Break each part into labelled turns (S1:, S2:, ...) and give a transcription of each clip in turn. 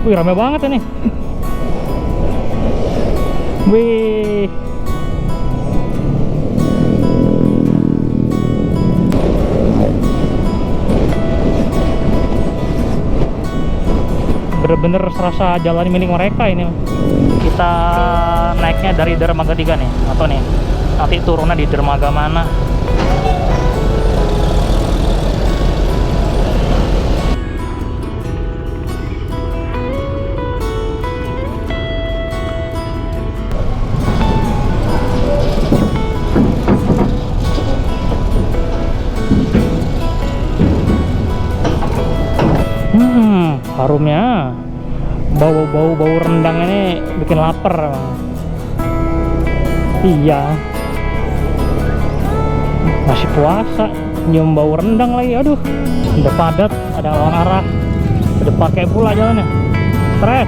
S1: Wih, rame banget ini. Wih. Bener-bener serasa jalan milik mereka ini. Kita naiknya dari dermaga 3 nih, atau nih nanti turunnya di dermaga mana. Harumnya bau rendang ini bikin lapar. Iya, masih puasa nyium bau rendang lagi. Aduh, udah padat, ada lawan arah, udah pakai pula jalannya, stres.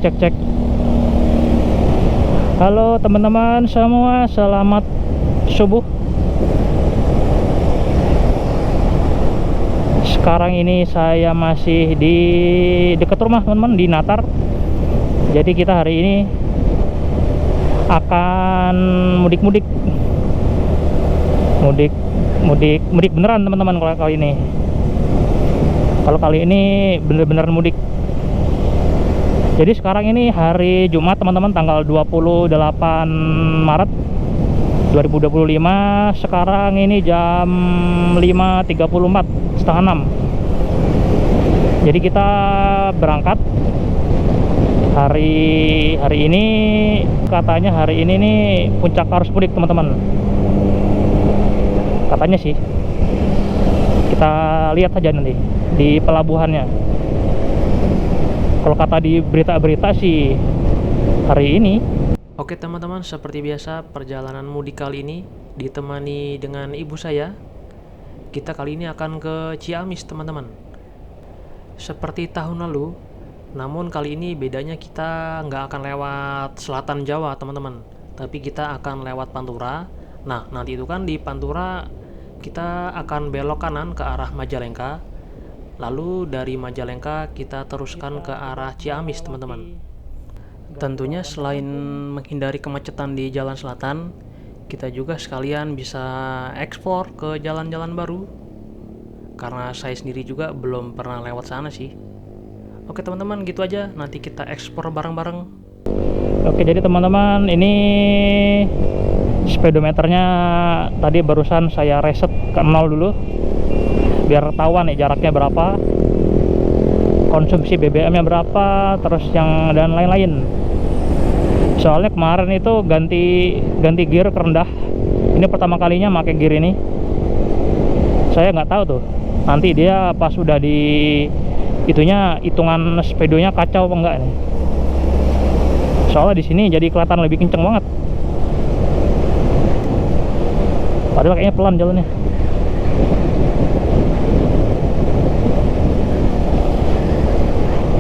S1: Cek. Halo teman-teman semua, selamat subuh. Sekarang ini saya masih di dekat rumah teman-teman, di Natar. Jadi kita hari ini akan mudik beneran teman-teman. Kalau kali ini bener-bener mudik. Jadi sekarang ini hari Jumat teman-teman, tanggal 28 Maret 2025. Sekarang ini jam 5.34, setengah 6. Jadi kita berangkat hari ini. Katanya hari ini nih puncak arus mudik teman-teman, katanya sih. Kita lihat saja nanti di pelabuhannya. Kalau kata di berita-berita sih hari ini.
S2: Oke teman-teman, seperti biasa perjalanan mudik kali ini ditemani dengan ibu saya. Kita kali ini akan ke Ciamis teman-teman. Seperti tahun lalu, namun kali ini bedanya kita nggak akan lewat selatan Jawa teman-teman, tapi kita akan lewat Pantura. Nah nanti itu kan di Pantura kita akan belok kanan ke arah Majalengka. Lalu dari Majalengka kita teruskan ke arah Ciamis teman-teman. Tentunya selain menghindari kemacetan di jalan selatan, kita juga sekalian bisa eksplor ke jalan-jalan baru, karena saya sendiri juga belum pernah lewat sana sih. Oke teman-teman, gitu aja, nanti kita eksplor bareng-bareng.
S1: Oke, jadi teman-teman, ini speedometernya tadi barusan saya reset ke 0 dulu, biar tahuan nih jaraknya berapa, konsumsi BBM-nya berapa, terus yang dan lain-lain. Soalnya kemarin itu ganti gear ke rendah. Ini pertama kalinya pakai gear ini. Saya nggak tahu tuh nanti dia pas sudah di itunya, hitungan speedonya kacau apa enggak nih. Soalnya di sini jadi kelihatan lebih kenceng banget. Padahal kayaknya pelan jalannya.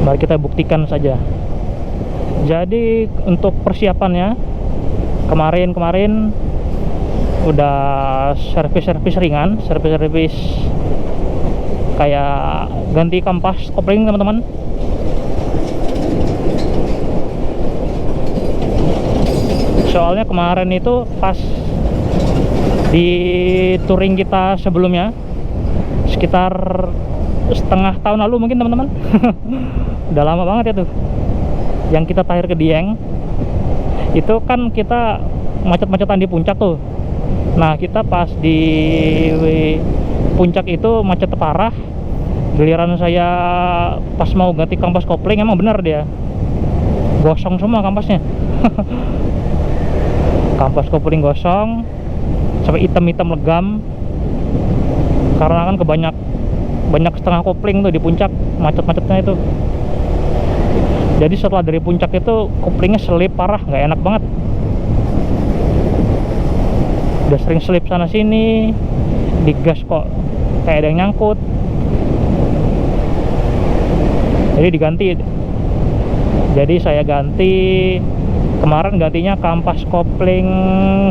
S1: Mari kita buktikan saja. Jadi untuk persiapannya kemarin udah servis ringan, servis kayak ganti kampas kopling teman-teman. Soalnya kemarin itu pas di touring kita sebelumnya, sekitar setengah tahun lalu mungkin teman-teman. Udah lama banget ya tuh yang kita tahir ke Dieng. Itu kan kita macet-macetan di puncak tuh. Nah kita pas di puncak itu macet parah. Giliran saya pas mau ganti kampas kopling, emang bener dia gosong semua kampasnya. Kampas kopling gosong sampai hitam-hitam legam, karena kan banyak setengah kopling tuh di puncak macet-macetnya itu. Jadi setelah dari puncak itu koplingnya selip parah, nggak enak banget. Udah sering selip sana sini, digas kok kayak ada yang nyangkut. Jadi diganti. Jadi saya ganti kemarin, gantinya kampas kopling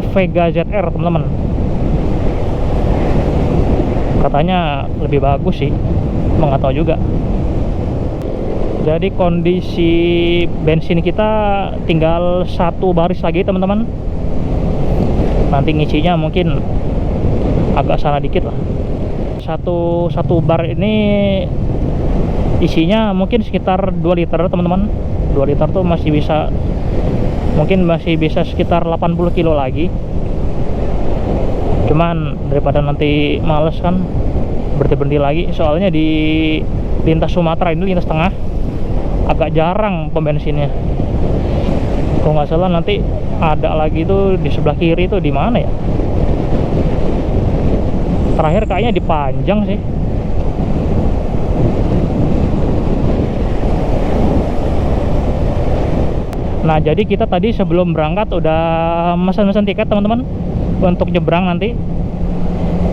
S1: Vega ZR teman-teman. Katanya lebih bagus sih, nggak tahu juga. Jadi kondisi bensin kita tinggal 1 baris lagi teman-teman. Nanti ngisinya mungkin agak salah dikit lah. Satu bar ini isinya mungkin sekitar 2 liter teman-teman. 2 liter tuh masih bisa, mungkin masih bisa sekitar 80 kilo lagi. Cuman daripada nanti males kan berhenti lagi, soalnya di lintas Sumatera ini, lintas tengah, agak jarang pembensinnya. Kalau nggak salah nanti ada lagi tuh di sebelah kiri tuh, di mana ya? Terakhir kayaknya di Panjang sih. Nah jadi kita tadi sebelum berangkat udah mesen tiket teman-teman untuk nyebrang nanti.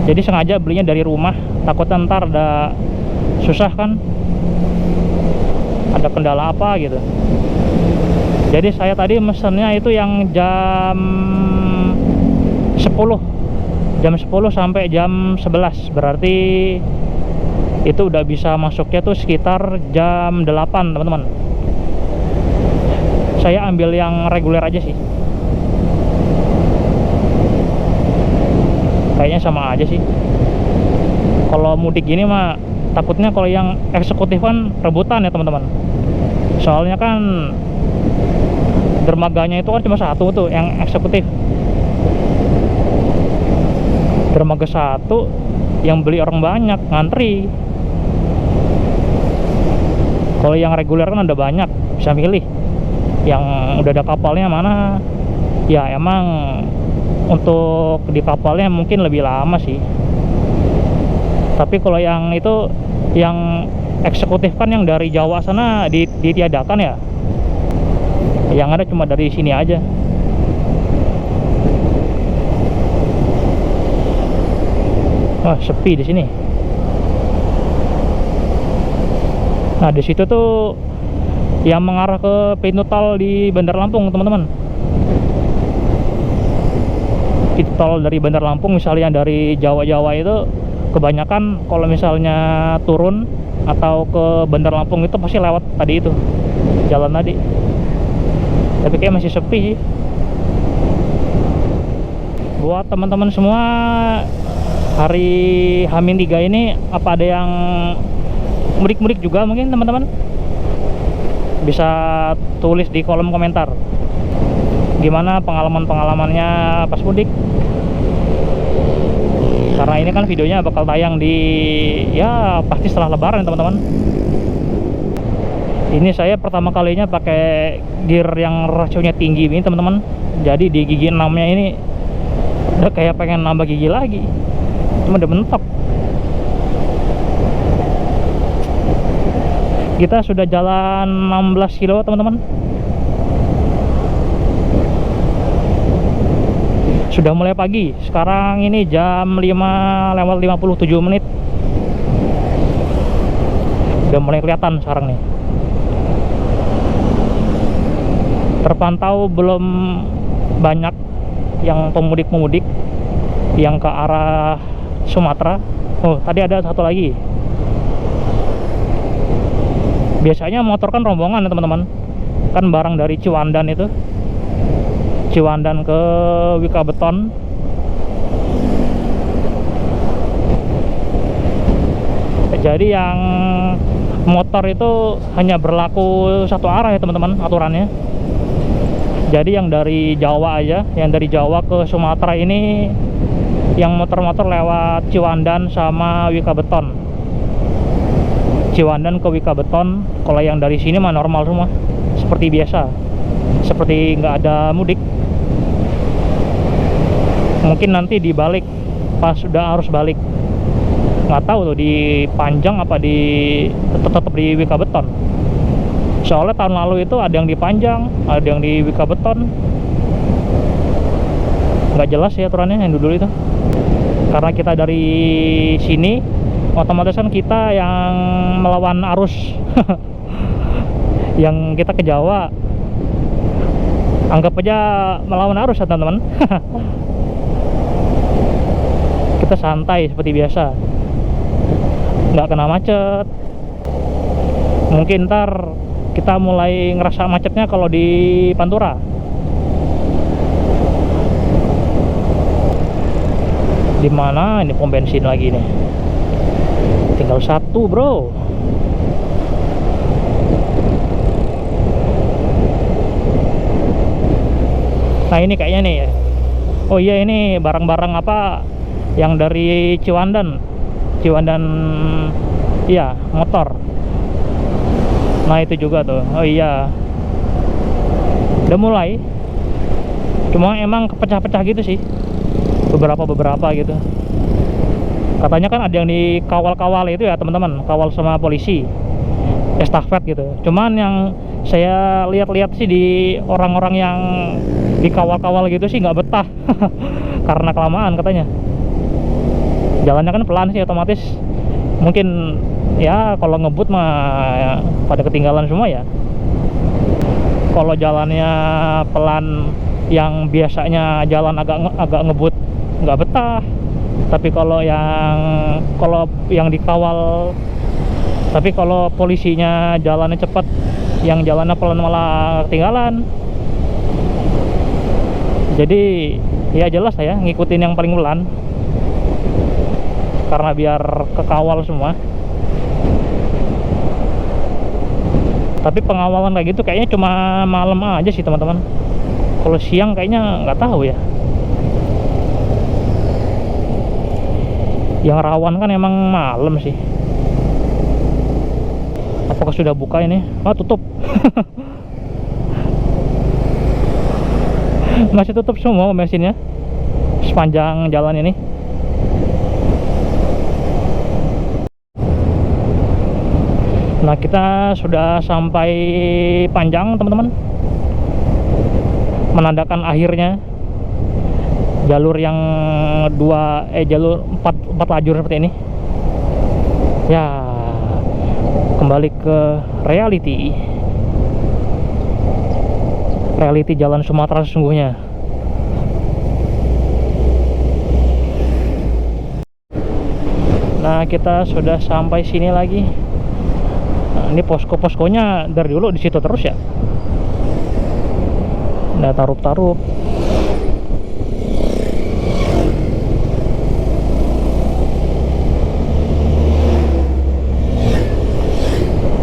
S1: Jadi sengaja belinya dari rumah, takutnya ntar ada susah kan, ada kendala apa gitu. Jadi saya tadi mesennya itu yang jam 10 sampai jam 11. Berarti itu udah bisa masuknya tuh sekitar jam 8 teman-teman. Saya ambil yang reguler aja sih, kayaknya sama aja sih. Kalau mudik gini mah takutnya kalau yang eksekutif kan rebutan ya teman-teman. Soalnya kan dermaganya itu kan cuma satu tuh yang eksekutif. Dermaga satu yang beli orang banyak, ngantri. Kalau yang reguler kan ada banyak, bisa milih yang udah ada kapalnya mana. Ya emang untuk di kapalnya mungkin lebih lama sih, tapi kalau yang itu yang eksekutif kan yang dari Jawa sana ditiadakan ya, yang ada cuma dari sini aja. Wah sepi di sini. Nah di situ tuh yang mengarah ke pintu tol di Bandar Lampung teman-teman. Pintu tol dari Bandar Lampung misalnya dari Jawa itu kebanyakan kalau misalnya turun atau ke Bandar Lampung itu pasti lewat tadi itu jalan tadi. Tapi kayak masih sepi sih. Buat teman-teman semua, hari H-3 ini apa ada yang mudik-mudik juga mungkin teman-teman? Bisa tulis di kolom komentar gimana pengalamannya pas mudik. Karena ini kan videonya bakal tayang di, ya pasti setelah lebaran teman-teman. Ini saya pertama kalinya pakai gear yang rasionya tinggi ini teman-teman. Jadi di gigi 6 nya ini udah kayak pengen nambah gigi lagi, cuma udah mentok. Kita sudah jalan 16 kilo teman-teman. Sudah mulai pagi. Sekarang ini jam 5:57. Udah mulai kelihatan sekarang nih. Terpantau belum banyak yang pemudik-pemudik yang ke arah Sumatera. Oh, tadi ada satu lagi. Biasanya motor kan rombongan ya teman-teman. Kan barang dari Ciwandan itu, Ciwandan ke Wikabeton. Jadi yang motor itu hanya berlaku satu arah ya teman-teman aturannya. Jadi yang dari Jawa aja, yang dari Jawa ke Sumatera ini, yang motor-motor lewat Ciwandan sama Wikabeton. Ciwandan ke Wikabeton. Kalau yang dari sini mah normal semua, seperti biasa, seperti nggak ada mudik. Mungkin nanti dibalik pas sudah harus balik, nggak tahu tuh di Panjang apa di tetap di Wikabeton. Soalnya tahun lalu itu ada yang di Panjang, ada yang di Wikabeton. Nggak jelas ya aturannya yang dulu itu. Karena kita dari sini, otomatis kan kita yang melawan arus. Yang kita ke Jawa, anggap aja melawan arus ya teman-teman. Kita santai seperti biasa, nggak kena macet. Mungkin ntar kita mulai ngerasa macetnya kalau di Pantura. Dimana ini pom bensin lagi nih? Tinggal satu bro. Nah ini kayaknya nih ya. Oh iya, ini barang-barang apa yang dari Ciwandan, iya, motor. Nah itu juga tuh. Oh iya, udah mulai. Cuma emang kepecah-pecah gitu sih, beberapa gitu. Katanya kan ada yang dikawal-kawal itu ya teman-teman, kawal sama polisi, estafet gitu. Cuman yang saya lihat-lihat sih di orang-orang yang dikawal-kawal gitu sih nggak betah. Karena kelamaan katanya. Jalannya kan pelan sih, otomatis mungkin ya kalau ngebut mah ya, pada ketinggalan semua ya. Kalau jalannya pelan, yang biasanya jalan agak ngebut nggak betah. Tapi kalau yang dikawal, tapi kalau polisinya jalannya cepat, yang jalannya pelan malah ketinggalan. Jadi ya jelas ya ngikutin yang paling pelan, karena biar kekawal semua. Tapi pengawalan kayak gitu kayaknya cuma malam aja sih teman-teman. Kalau siang kayaknya nggak tahu ya. Yang rawan kan emang malam sih. Apakah sudah buka ini? Ah, tutup. Masih tutup semua mesinnya sepanjang jalan ini. Nah kita sudah sampai Panjang teman-teman, menandakan akhirnya jalur yang jalur 4 lajur seperti ini ya. Kembali ke reality jalan Sumatera sesungguhnya. Nah kita sudah sampai sini lagi. Nah, ini posko-poskonya dari dulu di situ terus ya. Nah tarup-tarup.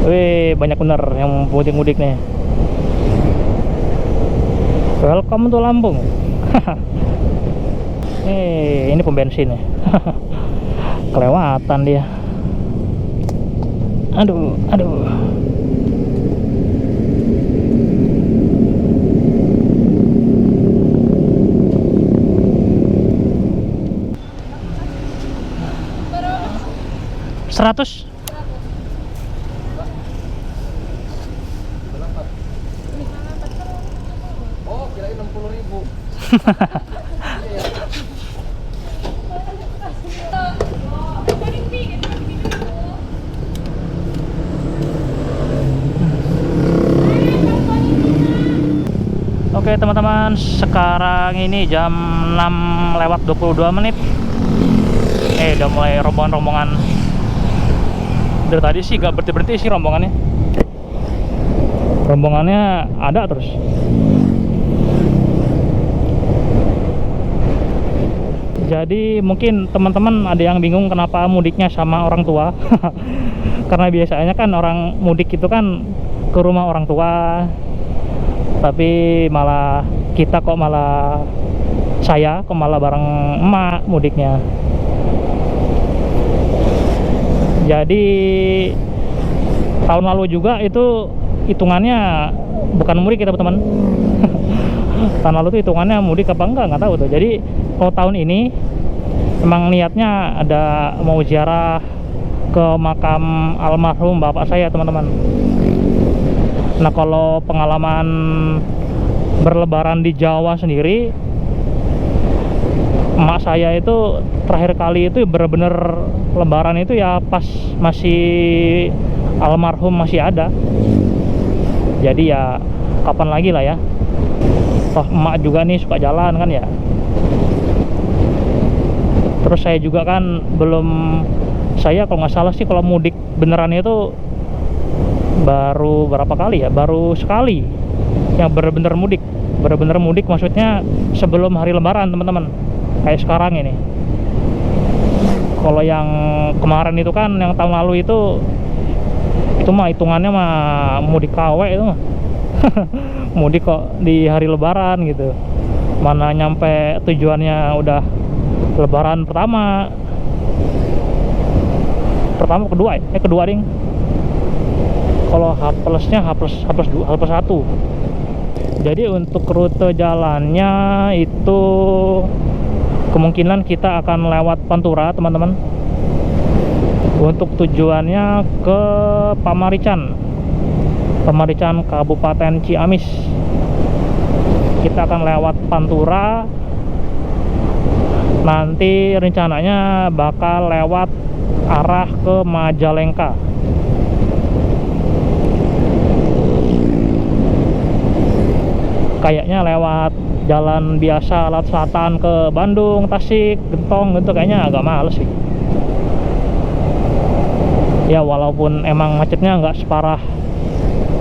S1: Wih, banyak bener yang mudik-mudik nih. Welcome to Lampung. Ini pom bensin ya. Kelewatan dia. Aduh. Seratus.
S3: Oh, kirain 60.000.
S1: Oke teman-teman, sekarang ini jam 6 lewat 22 menit. Udah mulai rombongan-rombongan. Dari tadi sih gak berhenti-berhenti sih rombongannya. Rombongannya ada terus. Jadi mungkin teman-teman ada yang bingung kenapa mudiknya sama orang tua. Karena biasanya kan orang mudik itu kan ke rumah orang tua, tapi malah kita kok malah bareng emak mudiknya. Jadi tahun lalu juga itu hitungannya bukan mudik kita teman. Tahun lalu tuh hitungannya mudik apa enggak nggak tahu tuh. Jadi kalau tahun ini emang niatnya ada mau ziarah ke makam almarhum bapak saya teman-teman. Nah kalau pengalaman berlebaran di Jawa sendiri, emak saya itu terakhir kali itu bener-bener lebaran itu ya pas masih almarhum masih ada. Jadi ya kapan lagi lah ya, toh emak juga nih suka jalan kan ya. Terus saya juga kan saya kalau nggak salah sih kalau mudik beneran itu baru berapa kali ya, baru sekali yang bener-bener mudik maksudnya sebelum hari lebaran teman-teman, kayak sekarang ini. Kalau yang kemarin itu kan yang tahun lalu itu mah hitungannya mah mudik KW itu mah. Mudik kok di hari lebaran gitu, mana nyampe tujuannya udah lebaran kedua ding. Kalau H+1. Jadi untuk rute jalannya itu kemungkinan kita akan lewat Pantura teman-teman. Untuk tujuannya ke Pamarican Kabupaten Ciamis. Kita akan lewat Pantura. Nanti rencananya bakal lewat arah ke Majalengka. Kayaknya lewat jalan biasa laut selatan ke Bandung, Tasik, Gentong gitu kayaknya agak males sih. Ya walaupun emang macetnya nggak separah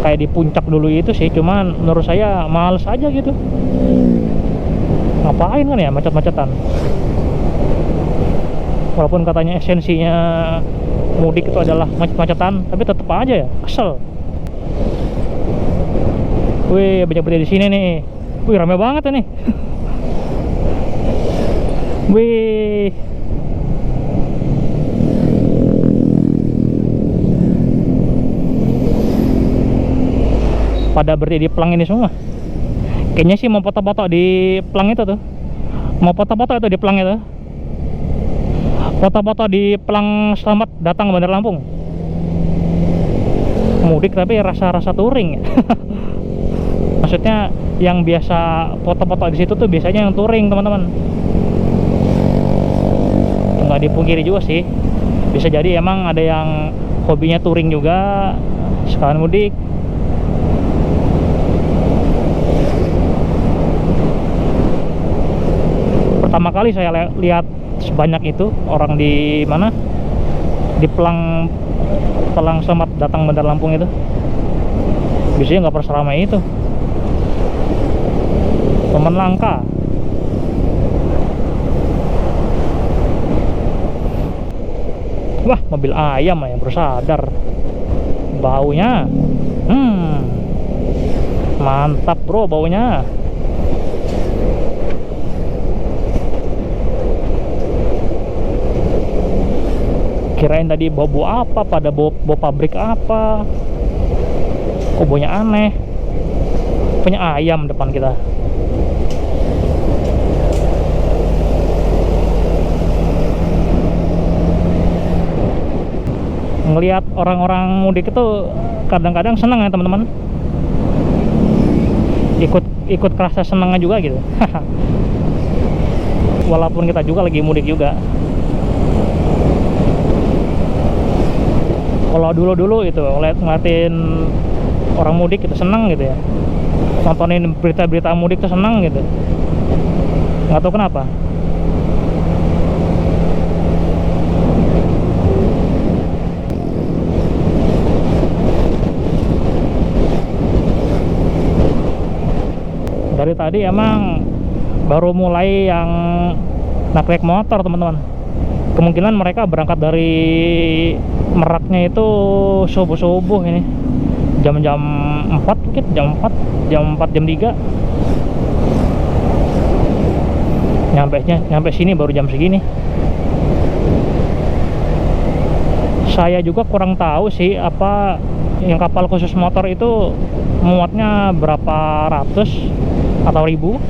S1: kayak di puncak dulu itu sih, cuman menurut saya males aja gitu. Ngapain kan ya macet-macetan? Walaupun katanya esensinya mudik itu adalah macet-macetan, tapi tetap aja ya kesel. Wih, banyak di sini nih. Wih, rame banget ini. Wih. Pada berdiri di pelang ini semua. Kayaknya sih mau foto-foto di pelang itu tuh. Mau foto-foto itu di pelang itu. Foto-foto di pelang selamat datang Bandar Lampung. Mudik tapi rasa-rasa touring. Maksudnya yang biasa foto-foto di situ tuh biasanya yang touring teman-teman. Nggak dipungkiri juga sih, bisa jadi emang ada yang hobinya touring juga sekalian mudik. Pertama kali saya lihat sebanyak itu orang di mana, di pelang selamat datang Bandar Lampung itu. Biasanya nggak pernah seramai itu. Teman langka. Wah, mobil ayam ya, baru sadar baunya. Mantap bro baunya. Kirain tadi bau apa, pada bau pabrik apa. Kok baunya aneh. Punya ayam depan kita. Ngelihat orang-orang mudik itu kadang-kadang senang ya teman-teman, ikut kerasa senangnya juga gitu. Walaupun kita juga lagi mudik juga. Kalau dulu itu ngeliatin orang mudik itu seneng gitu ya, nontonin berita-berita mudik tuh seneng gitu, nggak tahu kenapa. Dari tadi emang baru mulai yang naik motor teman-teman. Kemungkinan mereka berangkat dari Meraknya itu subuh-subuh ini, jam-jam 4 mungkin, jam 4 jam 3. Nyampe sini baru jam segini. Saya juga kurang tahu sih apa yang kapal khusus motor itu muatnya berapa ratus atau ribu.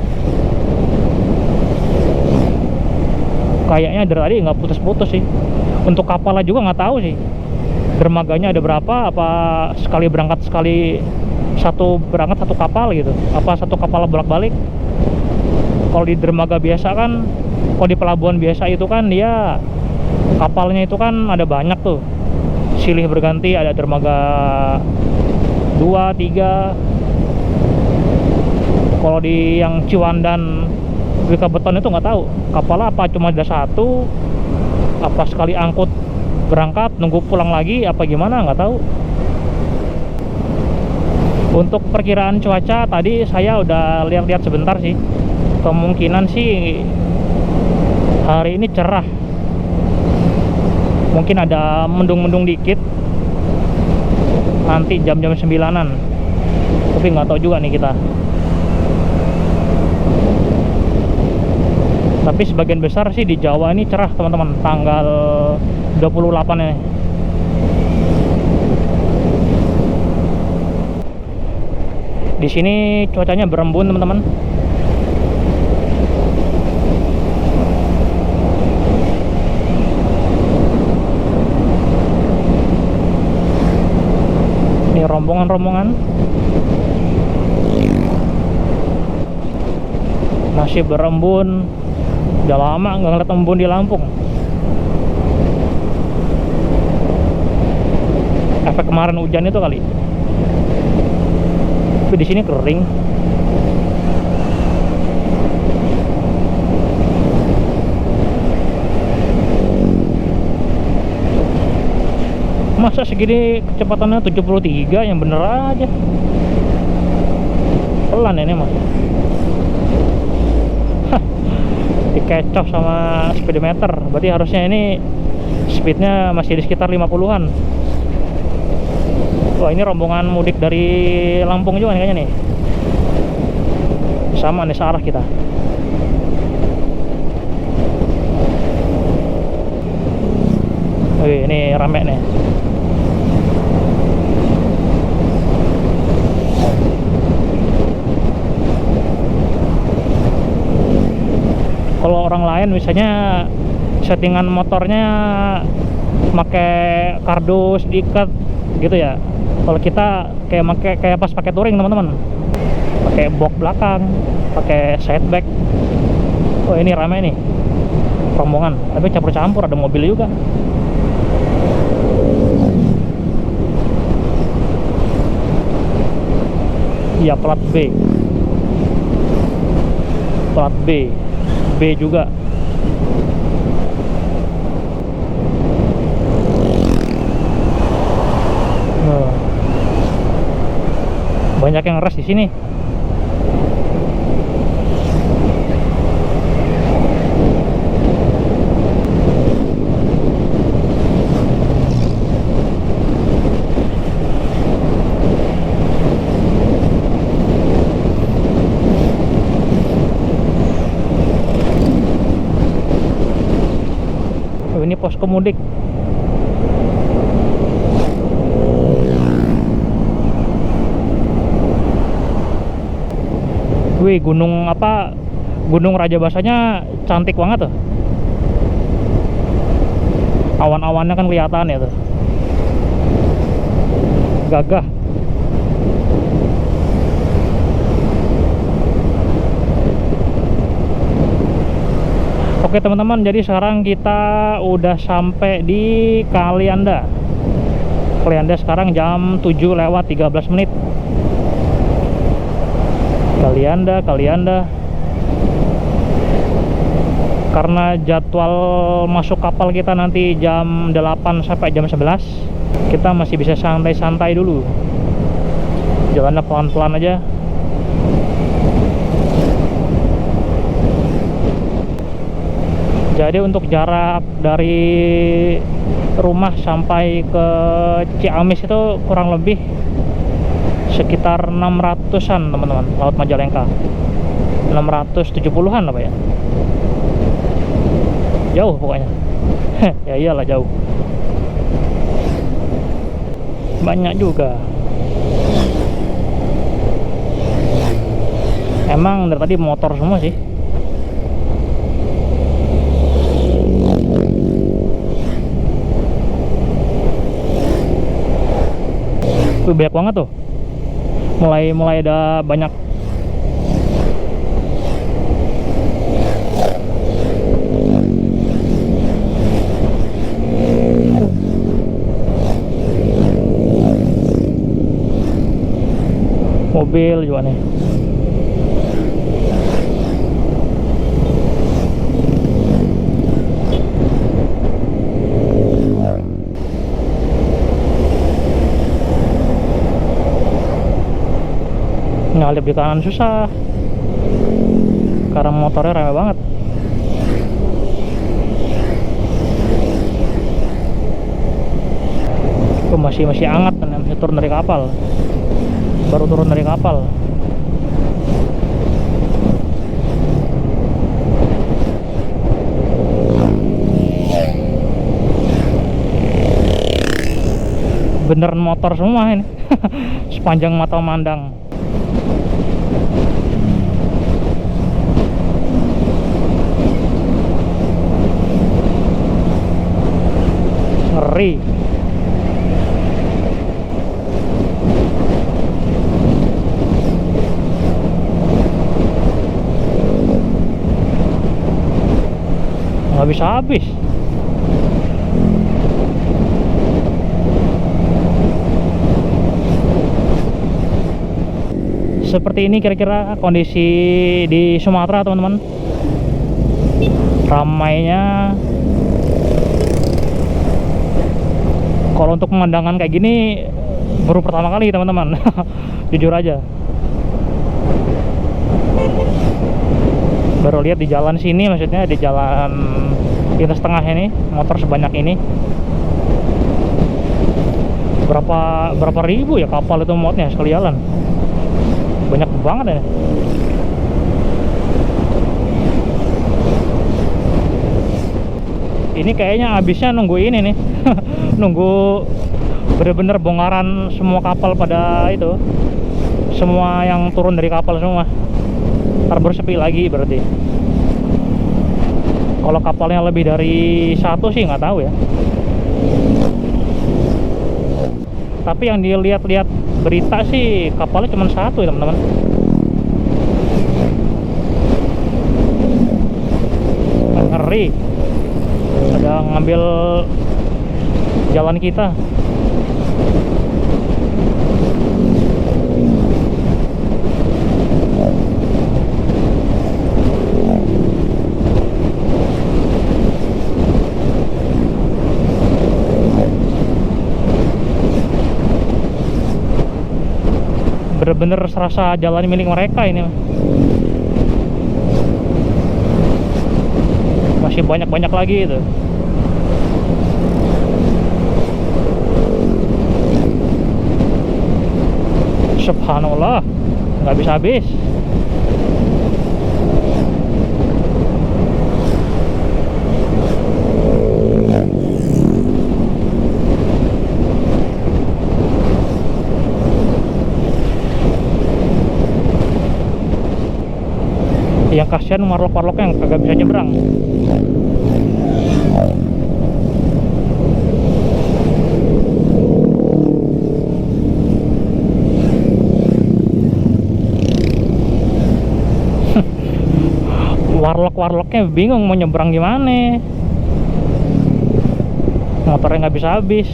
S1: Kayaknya dari tadi nggak putus-putus sih. Untuk kapalnya juga nggak tahu sih dermaganya ada berapa, apa sekali berangkat satu kapal gitu, apa satu kapal bolak-balik. Kalau di dermaga biasa kan, kalau di pelabuhan biasa itu kan dia kapalnya itu kan ada banyak tuh, silih berganti, ada dermaga 2, 3. Kalau di yang Ciwandan Wika Beton itu nggak tahu kapalnya apa cuma ada satu, apa sekali angkut berangkat nunggu pulang lagi apa gimana, nggak tahu. Untuk perkiraan cuaca tadi saya udah lihat-lihat sebentar sih, kemungkinan sih hari ini cerah, mungkin ada mendung-mendung dikit nanti jam-jam 9-an, tapi nggak tahu juga nih kita. Tapi sebagian besar sih di Jawa ini cerah teman-teman, tanggal 28 ini. Di sini cuacanya berembun teman-teman. Ini rombongan-rombongan masih berembun. Udah lama nggak ngeliat embun di Lampung. Efek kemarin hujan itu kali. Tapi di sini kering. Masa segini kecepatannya 73, yang bener aja. Pelan ini mah. Dikecoh sama speedometer, berarti harusnya ini speednya masih di sekitar 50-an. Wah, ini rombongan mudik dari Lampung juga nih kayaknya nih. Sama nih searah kita. Wih, ini rame nih. Kalau orang lain misalnya settingan motornya pakai kardus diikat gitu ya. Kalau kita kayak pas pakai touring teman-teman, pakai box belakang, pakai sideback. Oh, ini rame nih rombongan, tapi campur-campur, ada mobil juga. Iya, plat B juga. Banyak yang res di sini. Ini posko mudik. Wih, gunung apa? Gunung Raja Basahnya cantik banget tuh. Awan-awannya kan kelihatan ya tuh. Gagah. Oke teman-teman, jadi sekarang kita udah sampai di Kalianda. Kalianda sekarang jam 7:13. Kalianda. Karena jadwal masuk kapal kita nanti jam 8 sampai jam 11, kita masih bisa santai-santai dulu. Jalannya pelan-pelan aja. Jadi untuk jarak dari rumah sampai ke Ciamis itu kurang lebih sekitar 600-an teman-teman, Laut Majalengka. 670-an apa ya? Jauh pokoknya. Ya iyalah jauh. Banyak juga. Emang dari tadi motor semua sih. Wih, banyak banget tuh. Mulai ada banyak. Mobil juga nih. Nyalip di kanan susah karena motornya rame banget. Masih hangat kan, masih turun dari kapal. Baru turun dari kapal. Beneran motor semua ini. Sepanjang mata memandang. Ngeri. Nggak bisa habis. Seperti ini kira-kira kondisi di Sumatera teman-teman. Ramainya. Kalau untuk pemandangan kayak gini baru pertama kali teman-teman. Jujur aja. Baru lihat di jalan sini, maksudnya di jalan lintas tengah ini motor sebanyak ini. Berapa ribu ya kapal itu muatnya sekali jalan. Banyak banget ya. Ini kayaknya habisnya nunggu ini nih. Nunggu bener-bener bongkaran semua kapal pada itu. Semua yang turun dari kapal semua. Ntar baru sepi lagi berarti. Kalau kapalnya lebih dari satu sih nggak tahu ya. Tapi yang dilihat-lihat berita sih kapalnya cuma satu ya teman-teman. Ngeri. Ada ngambil jalan kita. Bener-bener serasa jalan milik mereka ini. Masih banyak-banyak lagi itu. Subhanallah, nggak bisa habis. Yang kasihan warlock-warlocknya yang kagak bisa nyebrang. Warlock-warlocknya bingung mau nyebrang gimana. Motornya nggak bisa habis.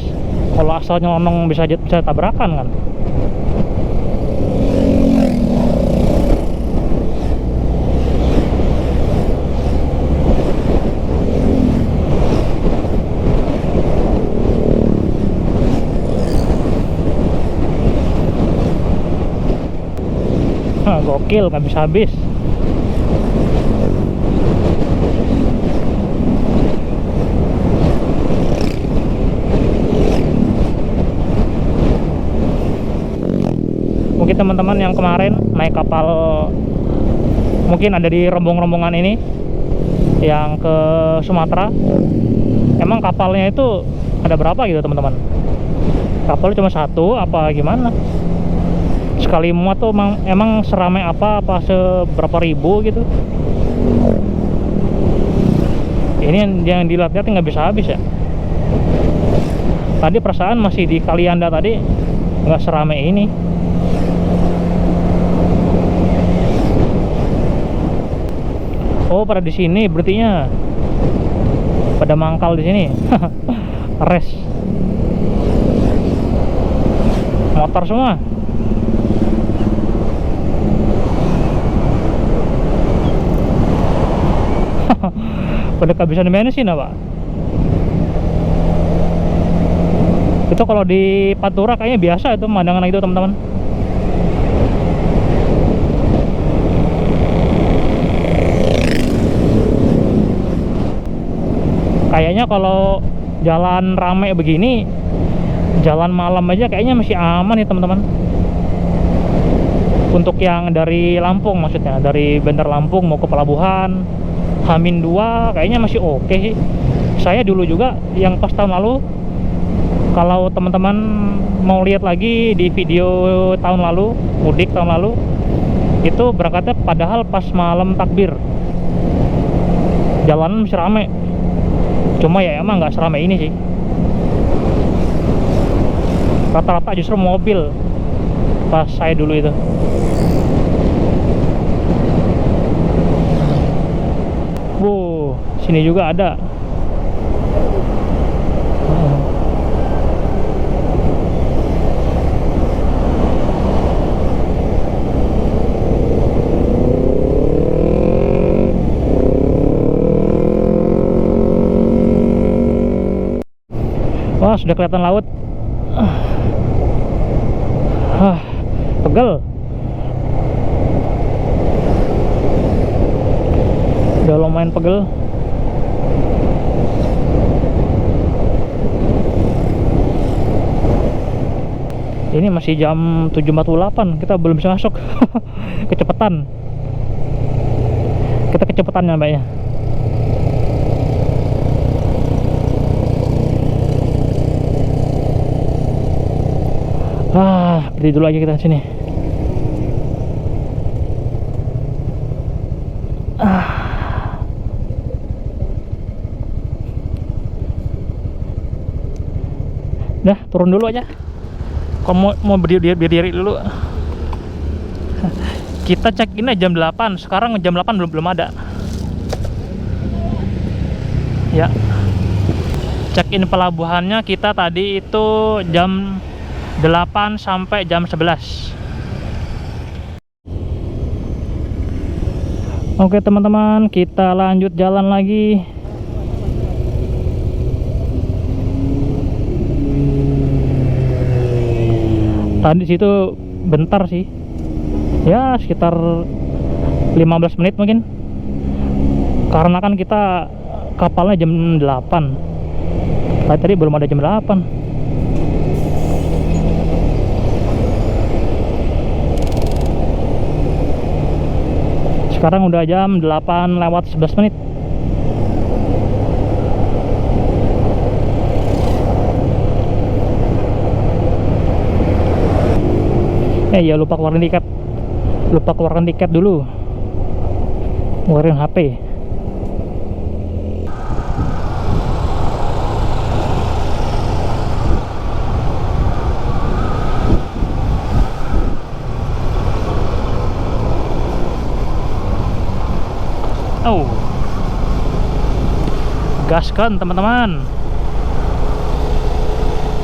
S1: Kalau asal nyelonong bisa tabrakan kan. Gokil, nggak bisa habis. Mungkin teman-teman yang kemarin naik kapal, mungkin ada di rombongan ini yang ke Sumatera, emang kapalnya itu ada berapa gitu teman-teman? Kapalnya cuma satu apa gimana? Sekali muat tuh emang seramai apa seberapa ribu gitu. Ini yang dilihat-lihat nggak bisa habis ya. Tadi perasaan masih di Kalianda tadi nggak seramai ini. Oh, pada di sini berartinya pada mangkal di sini. Rest motor semua. Pada kehabisan bensin apa? Itu kalau di Pantura kayaknya biasa itu pemandangan itu teman-teman. Kayaknya kalau jalan rame begini, jalan malam aja kayaknya masih aman nih teman-teman. Untuk yang dari Lampung, maksudnya dari Bandar Lampung mau ke pelabuhan Hamin 2 kayaknya masih oke sih. Saya dulu juga yang pas tahun lalu, kalau teman-teman mau lihat lagi di video tahun lalu, mudik tahun lalu, itu berangkatnya padahal pas malam takbir, jalanan masih rame. Cuma ya emang nggak seramai ini sih. Rata-rata justru mobil pas saya dulu itu. Wow, sini juga ada. Wah, sudah kelihatan laut. Pegel. Udah lumayan pegel. Ini masih jam 7.48, kita belum bisa masuk. Kecepatan. Kita kecepatannya mbaknya. Berdiri dulu aja kita sini. Dah, turun dulu aja. Kalau mau berdiri dulu. Kita cek ini jam 8. Sekarang jam 8 belum ada. Ya. Check in pelabuhannya kita tadi itu jam 8 sampai jam 11. Oke teman-teman, kita lanjut jalan lagi. Tadi situ bentar sih, ya sekitar 15 menit mungkin, karena kan kita kapalnya jam 8. Tadi belum ada jam 8. Sekarang udah jam 8 lewat 11 menit. Ya lupa keluarin tiket. Lupa keluarin tiket dulu. Keluarin HP. Oh. Gaskan teman-teman.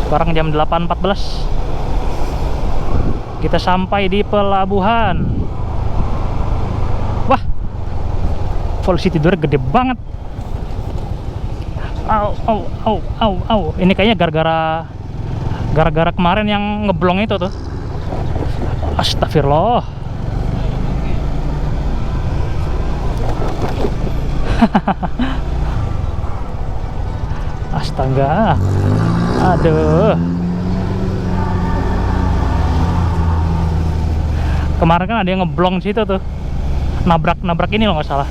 S1: Sekarang jam 8.14. Kita sampai di pelabuhan. Wah, polisi tidurnya gede banget. Au, au, au, au, au. Ini kayaknya gara-gara kemarin yang ngeblong itu tuh. Astagfirullah. Astaga. Aduh. Kemarin kan ada yang ngeblong situ tuh. Nabrak ini loh, nggak salah.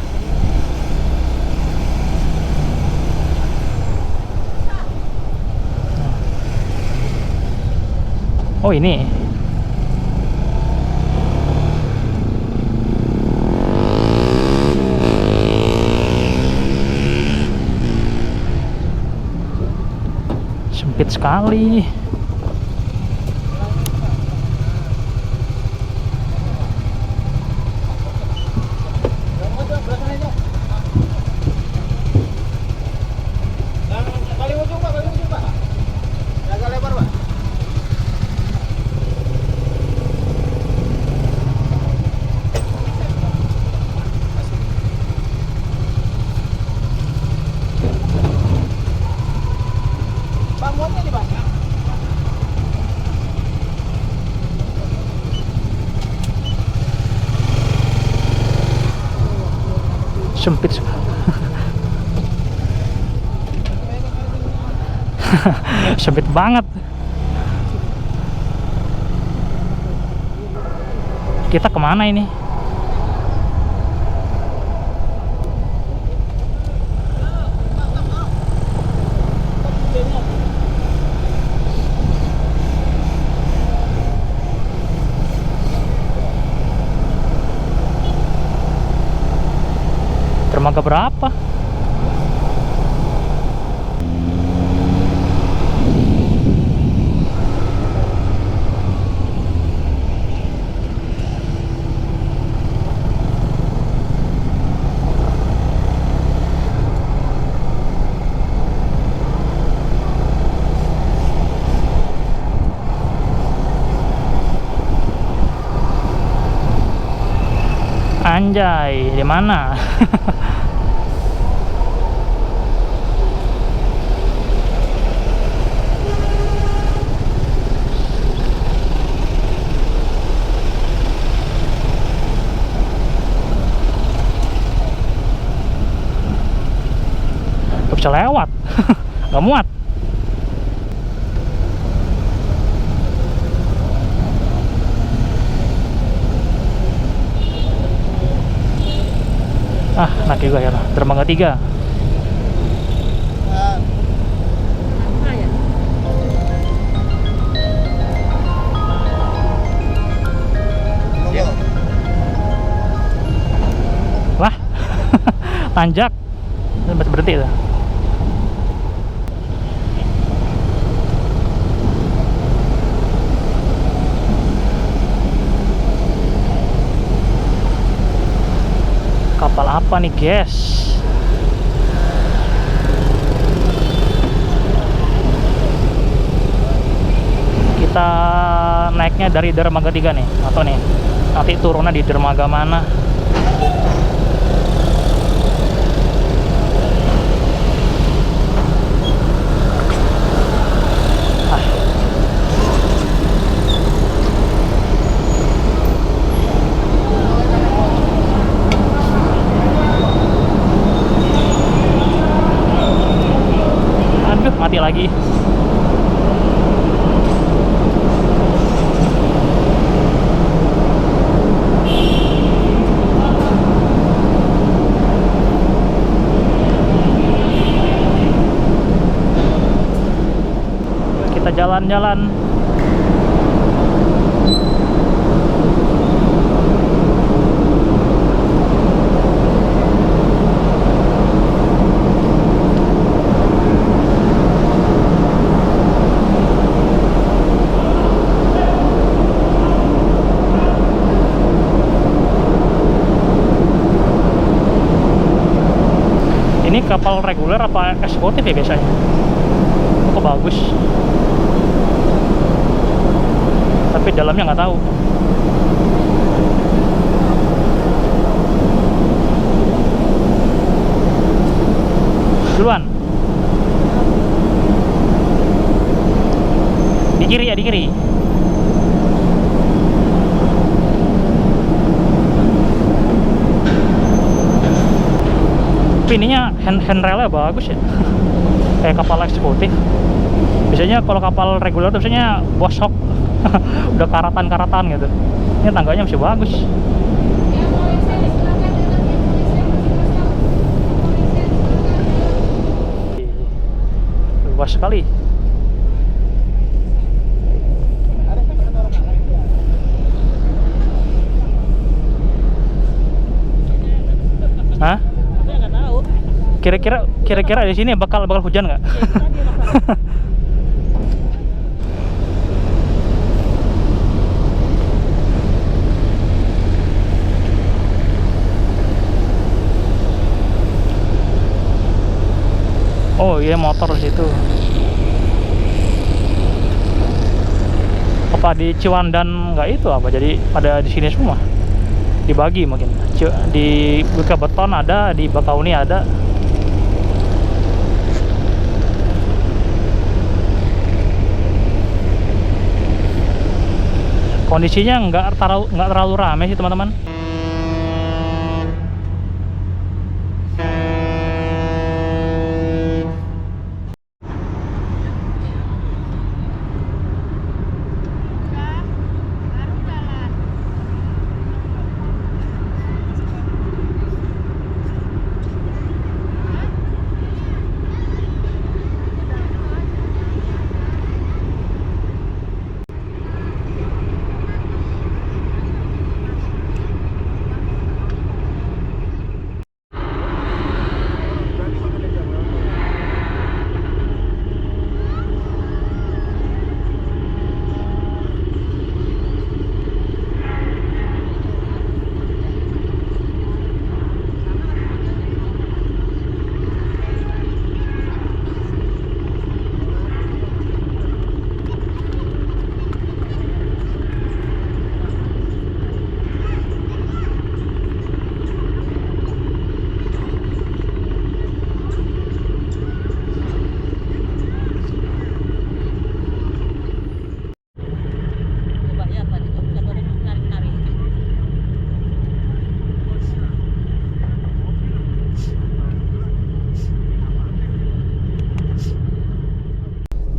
S1: Oh, ini. Sempit sekali. Sempit sempit banget. Kita kemana ini? Dermaga berapa? Anjay, di mana? Gak bisa lewat. Gak muat. Ah, enak juga ya. Dermaga 3. Wah, tanjak. Berhenti tuh. Kapal apa nih, guys? Kita naiknya dari dermaga 3 nih, atau nih nanti turunnya di dermaga mana? Mati lagi. Kita jalan-jalan. Ini kapal reguler apa eksekutif ya biasanya? Kok bagus. Tapi dalamnya nggak tahu. Duluan. Di kiri ya, di kiri. Tapi ininya handrailnya bagus ya. Kayak kapal eksekutif. Biasanya kalau kapal reguler tuh biasanya bosok. Udah karatan-karatan gitu. Ini tangganya masih bagus. Luas sekali. Hah? Kira-kira di sini bakal hujan nggak? Oh iya, motor di situ. Apa di Ciwandan nggak itu apa? Jadi pada di sini semua. Dibagi mungkin. Di Bekabeton ada, di Bakauni ada. Kondisinya nggak terlalu rame sih teman-teman.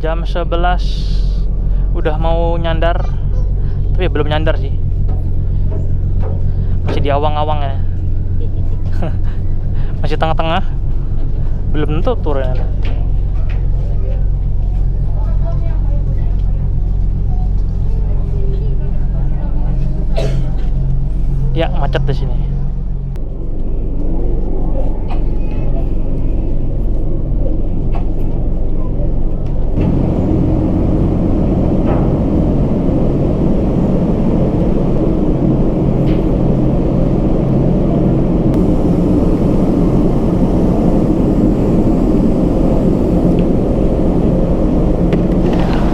S1: Jam 11 udah mau nyandar, tapi belum nyandar sih, masih di awang-awang ya. Masih tengah-tengah, belum tentu turun. Ya, macet di sini.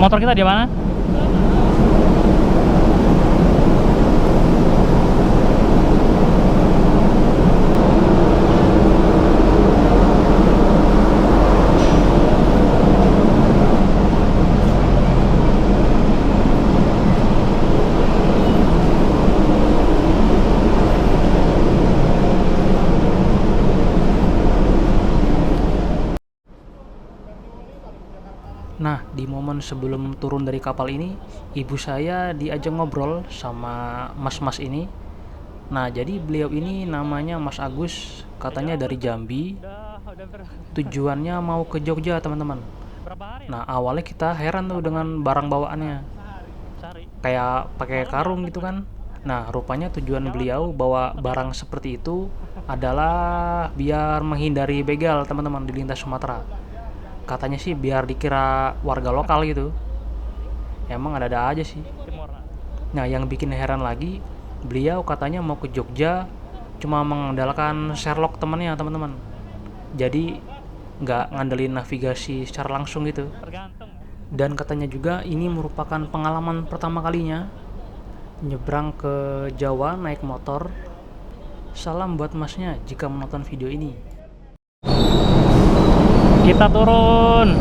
S1: Motor kita di mana? Nah, di momen sebelum turun dari kapal ini, ibu saya diajak ngobrol sama mas-mas ini. Nah, jadi beliau ini namanya Mas Agus, katanya dari Jambi. Tujuannya mau ke Jogja, teman-teman. Nah, awalnya kita heran tuh dengan barang bawaannya. Kayak pakai karung gitu kan. Nah, rupanya tujuan beliau bawa barang seperti itu adalah biar menghindari begal, teman-teman, di lintas Sumatera. Katanya sih biar dikira warga lokal gitu. Emang ada-ada aja sih. Nah, yang bikin heran lagi, beliau katanya mau ke Jogja cuma mengandalkan Sherlock temannya, teman-teman. Jadi nggak ngandelin navigasi secara langsung gitu. Dan katanya juga ini merupakan pengalaman pertama kalinya
S2: nyebrang ke Jawa naik motor. Salam buat masnya jika menonton video ini.
S1: Kita turun.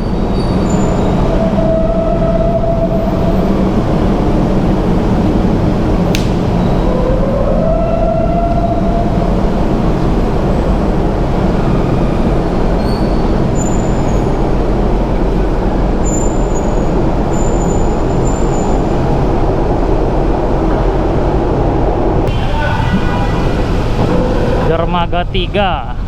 S1: Dermaga 3.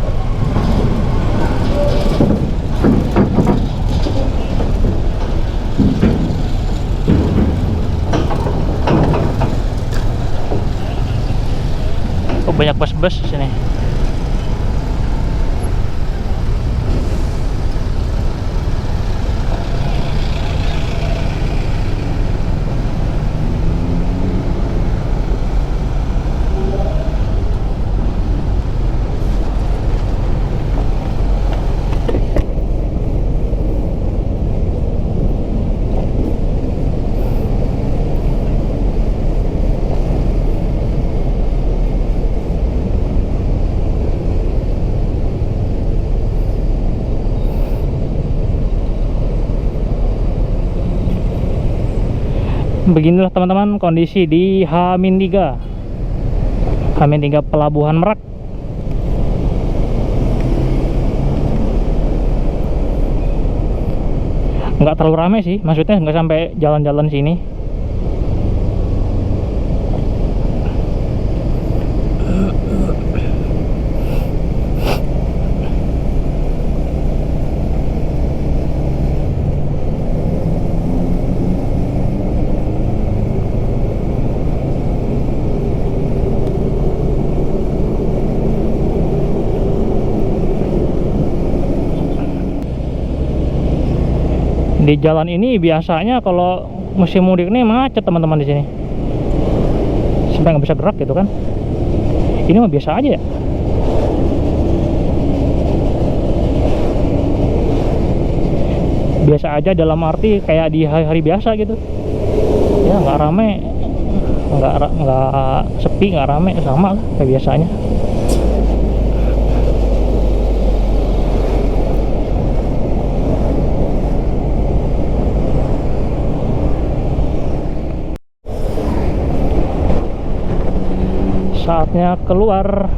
S1: Oh, banyak bus-bus di sini. Beginilah teman-teman kondisi di H-3 Pelabuhan Merak. Nggak terlalu ramai sih, maksudnya nggak sampai jalan-jalan sini. Di jalan ini biasanya kalau musim mudik ini macet teman-teman di sini, sampai nggak bisa gerak gitu kan. Ini mah biasa aja ya. Biasa aja dalam arti kayak di hari-hari biasa gitu. Ya nggak rame, nggak sepi, nggak rame, sama lah kayak biasanya. Saatnya keluar.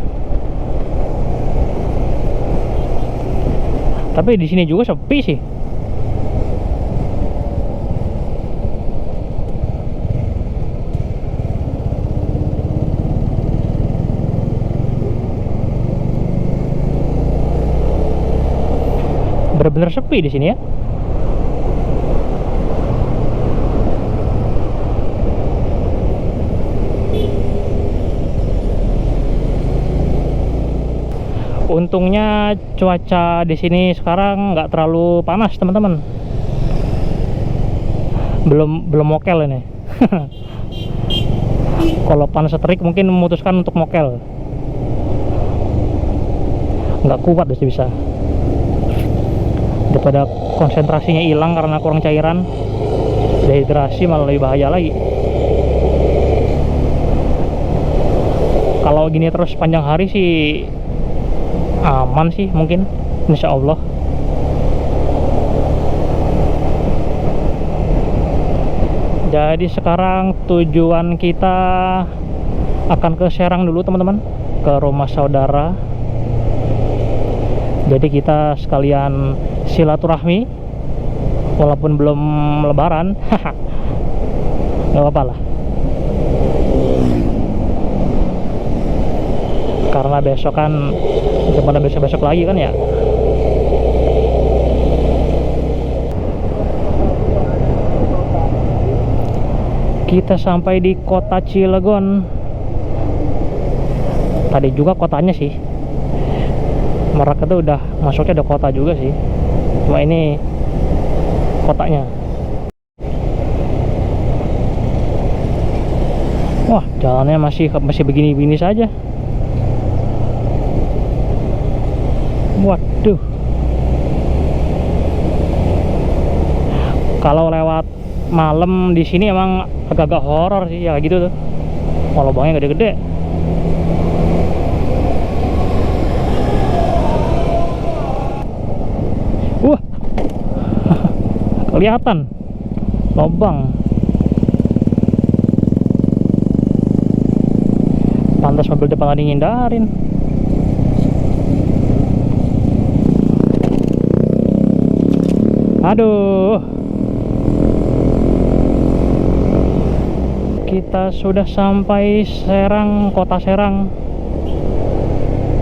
S1: Tapi di sini juga sepi sih. Bener-bener sepi di sini ya. Untungnya cuaca di sini sekarang nggak terlalu panas teman-teman. Belum mokel ini. Kalau panas terik mungkin memutuskan untuk mokel. Nggak kuat sih bisa. Daripada konsentrasinya hilang karena kurang cairan, dehidrasi malah lebih bahaya lagi. Kalau gini terus panjang hari sih aman sih mungkin, insya Allah. Jadi sekarang tujuan kita akan ke Serang dulu teman-teman, ke rumah saudara. Jadi kita sekalian silaturahmi walaupun belum lebaran. Nggak apa-apa lah, karena besok kan gimana, besok lagi kan ya. Kita sampai di kota Cilegon. Tadi juga kotanya sih, Merak itu udah masuknya, ada kota juga sih, cuma ini kotanya. Wah, jalannya masih begini-begini saja. Waduh, kalau lewat malam di sini emang agak-agak horor sih ya gitu tuh. Wah, lubangnya gede-gede. Wah, kelihatan lubang. Pantas mobil depan tadi ngindarin. Aduh, kita sudah sampai Serang, kota Serang.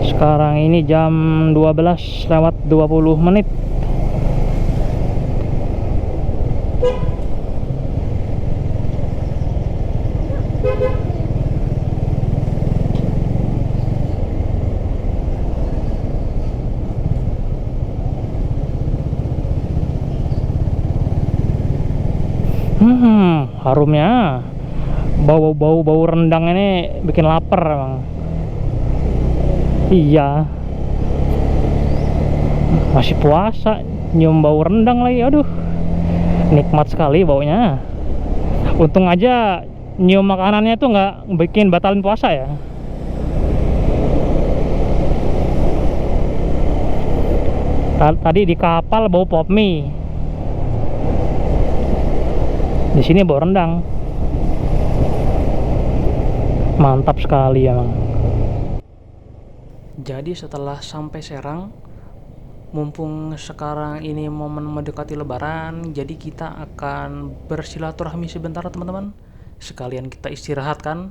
S1: Sekarang ini jam 12:20. Harumnya, bau rendang ini bikin lapar emang. Iya, masih puasa nyium bau rendang lagi. Aduh, nikmat sekali baunya. Untung aja nyium makanannya tuh nggak bikin batalin puasa ya. Tadi di kapal bau pop mie, di sini bau rendang. Mantap sekali emang.
S2: Jadi setelah sampai Serang, mumpung sekarang ini momen mendekati Lebaran, jadi kita akan bersilaturahmi sebentar teman-teman. Sekalian kita istirahat kan.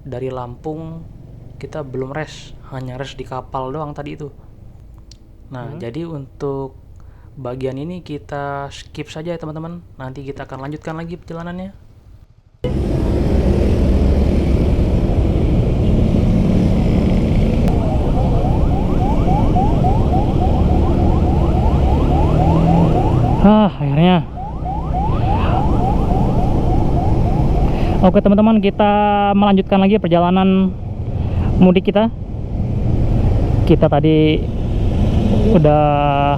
S2: Dari Lampung kita belum res, hanya res di kapal doang tadi itu. Nah, jadi untuk bagian ini kita skip saja ya teman-teman. Nanti kita akan lanjutkan lagi perjalanannya.
S1: Akhirnya. Oke teman-teman, kita melanjutkan lagi perjalanan mudik kita. Kita tadi udah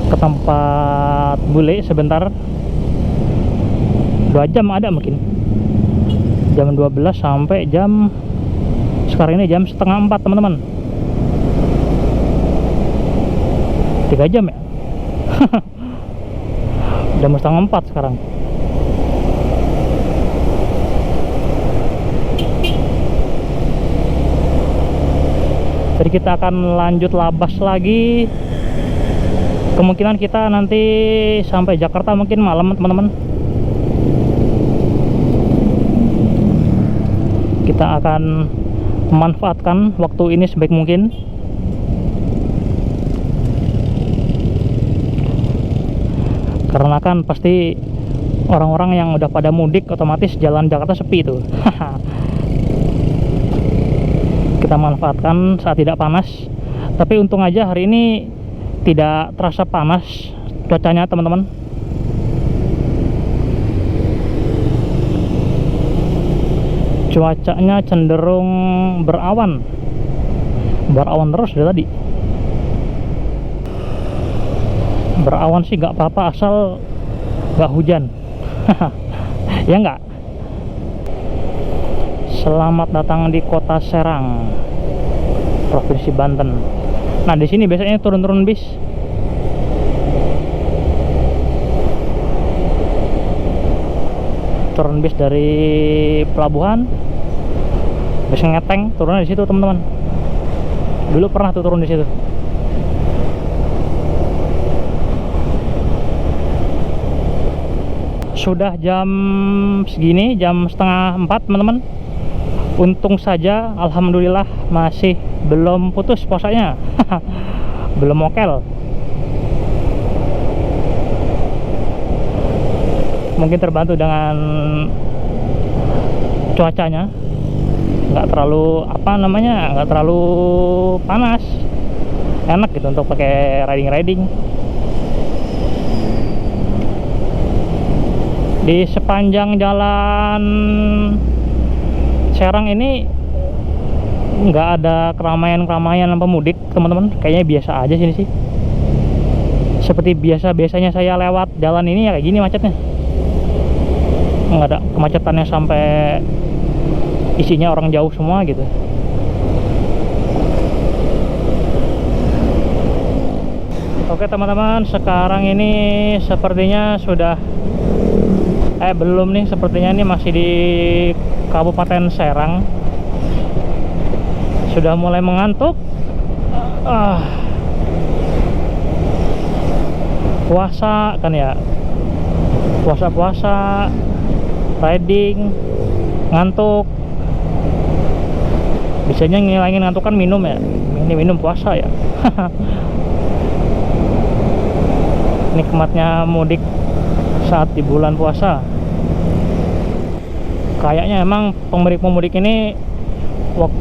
S1: ke tempat bule sebentar, 2 jam ada mungkin, jam 12 sampai jam, sekarang ini jam 3:30 teman-teman. 3 jam ya. Jam 3:30 sekarang. Jadi kita akan lanjut labas lagi. Kemungkinan kita nanti sampai Jakarta mungkin malam teman-teman. Kita akan memanfaatkan waktu ini sebaik mungkin. Karena kan pasti orang-orang yang udah pada mudik otomatis jalan Jakarta sepi tuh. Kita manfaatkan saat tidak panas. Tapi untung aja hari ini tidak terasa panas cuacanya teman-teman. Cuacanya cenderung berawan terus dari tadi. Berawan sih nggak apa-apa asal nggak hujan. Ya nggak. Selamat datang di kota Serang, Provinsi Banten. Nah di sini biasanya turun-turun bis. Turun bis dari pelabuhan, bis ngeteng, turunnya di situ teman-teman. Dulu pernah tuh turun di situ. Sudah jam segini, jam 3:30 teman-teman. Untung saja, alhamdulillah masih belum putus puasanya. Belum mokel. Mungkin terbantu dengan cuacanya, nggak terlalu nggak terlalu panas, enak gitu untuk pakai riding. Di sepanjang jalan Serang ini nggak ada keramaian pemudik teman-teman, kayaknya biasa aja sini sih. Seperti biasanya saya lewat jalan ini ya kayak gini macetnya. Nggak ada kemacetannya sampai isinya orang jauh semua gitu. Oke teman-teman, sekarang ini sepertinya sudah belum nih, sepertinya ini masih di Kabupaten Serang. Sudah mulai mengantuk. Puasa kan ya, puasa riding, ngantuk. Biasanya ngilangin ngantuk kan minum ya, ini minum puasa ya. Nikmatnya mudik saat di bulan puasa. Kayaknya emang pemudik ini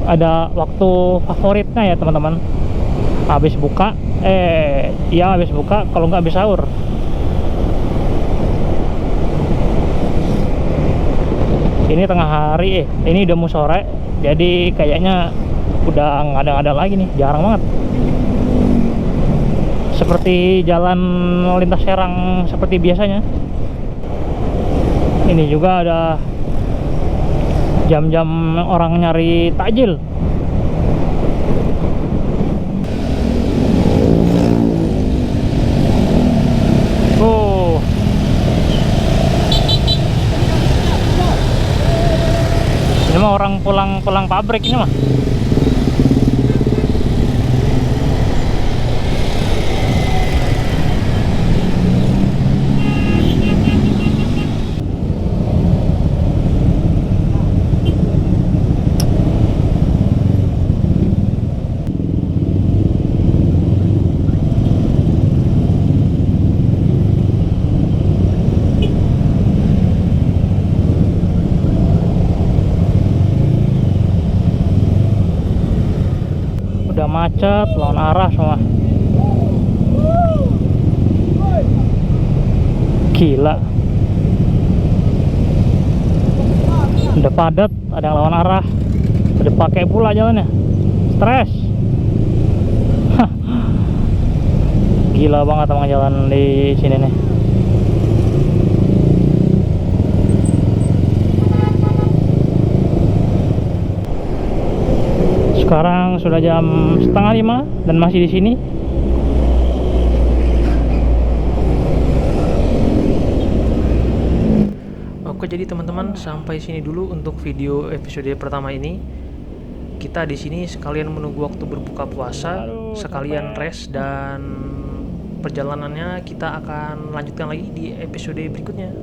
S1: ada waktu favoritnya ya teman-teman. Habis buka, habis buka, kalau nggak habis sahur. Ini tengah hari, ini udah mau sore, jadi kayaknya udah nggak ada lagi nih, jarang banget. Seperti jalan lintas Serang seperti biasanya. Ini juga ada jam-jam orang nyari takjil. Ini mah orang pulang pabrik ini mah. Udah macet, lawan arah semua. Gila. Udah padat, ada yang lawan arah. Udah pakai pula jalannya. Stres. Gila banget emang jalan di sini nih. Sekarang sudah jam 4:30 dan masih di sini.
S2: Oke, jadi teman-teman, sampai sini dulu untuk video episode pertama ini. Kita di sini sekalian menunggu waktu berbuka puasa, sekalian rest, dan perjalanannya kita akan lanjutkan lagi di episode berikutnya.